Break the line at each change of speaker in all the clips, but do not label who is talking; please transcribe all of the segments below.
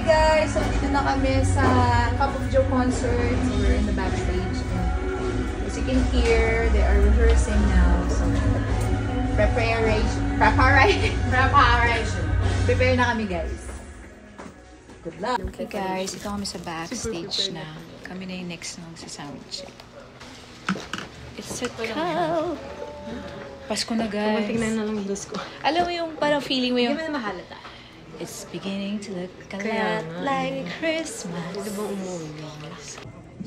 Hi guys! So, dito na kami sa Cup of Joe concert. So, we're in the backstage. And as you can hear, they are rehearsing now. So, preparation. Prepare na kami guys. Good luck!
Okay guys, ito kami sa backstage na. Kami na yung next nung sa soundcheck. It's so cold! Pasko na guys.
Tingnan na lang yung ko.
Alam mo yung parang feeling mo yung...
Hindi mo na mahalata.
It's beginning to look a lot like Christmas.
Hindi ba umuwi?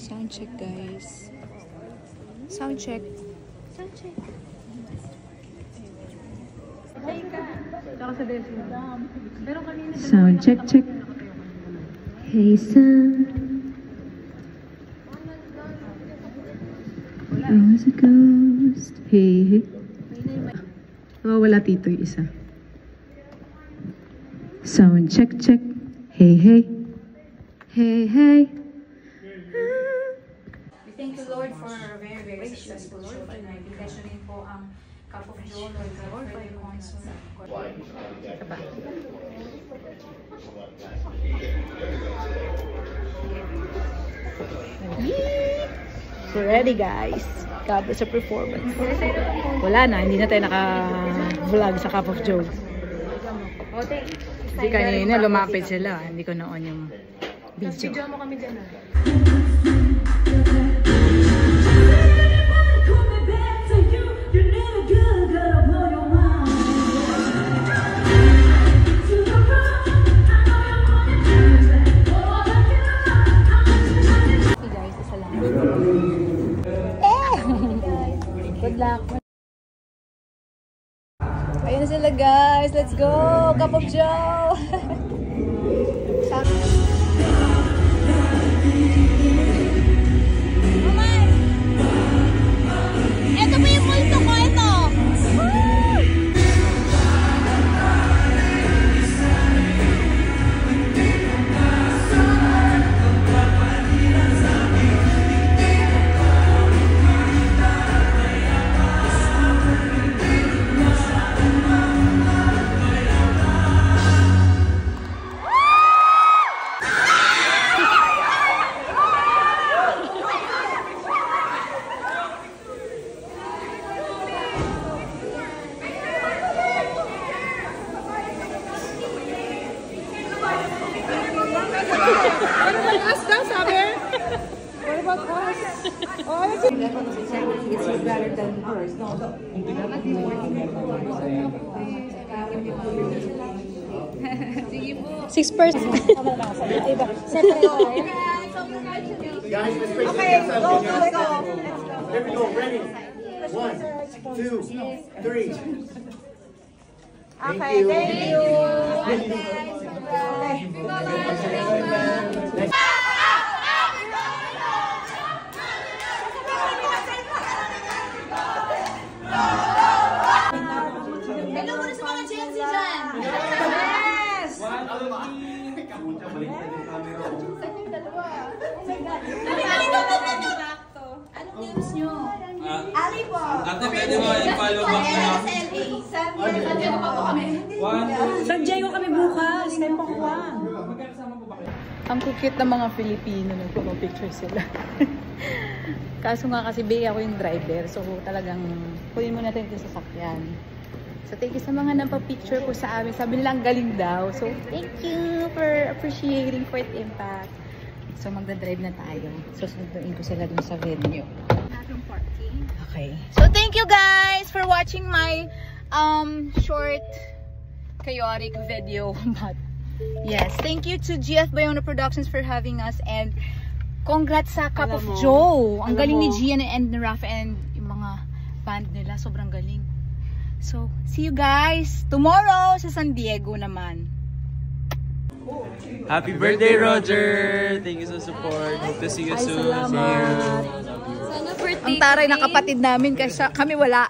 Soundcheck guys. Soundcheck. Soundcheck.
Sound check. Hey son, I was a ghost. Hey. Wala tito yung isa. Sound check. Hey. Hey.
We thank the Lord for a very, very successful show tonight. Kasi rin po ang Cup of Joe, Lord, for the concert.
We're ready guys. God, sa performance. Wala na, hindi na tayo naka-vlog sa Cup of Joe. Hindi kanina, lumapit sila. Hindi ko na-on yung video.
Video mo kami dyan
Good luck. Ayun na sila guys. Let's go! Cup of Joe! Ito po yung multo ko, ito! Six person.
Guys, let's break go. There we go, ready. 1, 2, 3.
Okay, thank you.
Hello muna sa mga Gen Z dyan!
Yes!
Anong names nyo?
Ali po.
Ate, pwede mo i-follow back na lang?
Sanjay ko kami bukas. Tempo ko
Ang cute ng mga Filipino, nagpapapicture sila. Kaso nga kasi ako yung driver, so talagang kunin mo natin ito sa sakyan. So thank you sa mga napapicture po sa amin. Sabi nila ang galing daw. So thank you for appreciating Fourth Impact. So magdadrive na tayo. So sunduin ko sila dun sa venue. Okay. So thank you guys for watching my short chaotic video. But yes, thank you to GF Bayona Productions for having us, and congrats sa Cup of Joe. Ang galing ni Gian and ni Rafa and yung mga band nila, sobrang galing. So, see you guys tomorrow sa San Diego naman.
Happy birthday, Roger! Thank you sa support. Hope to see you soon.
Ang taray ng kapatid namin kasi kami wala.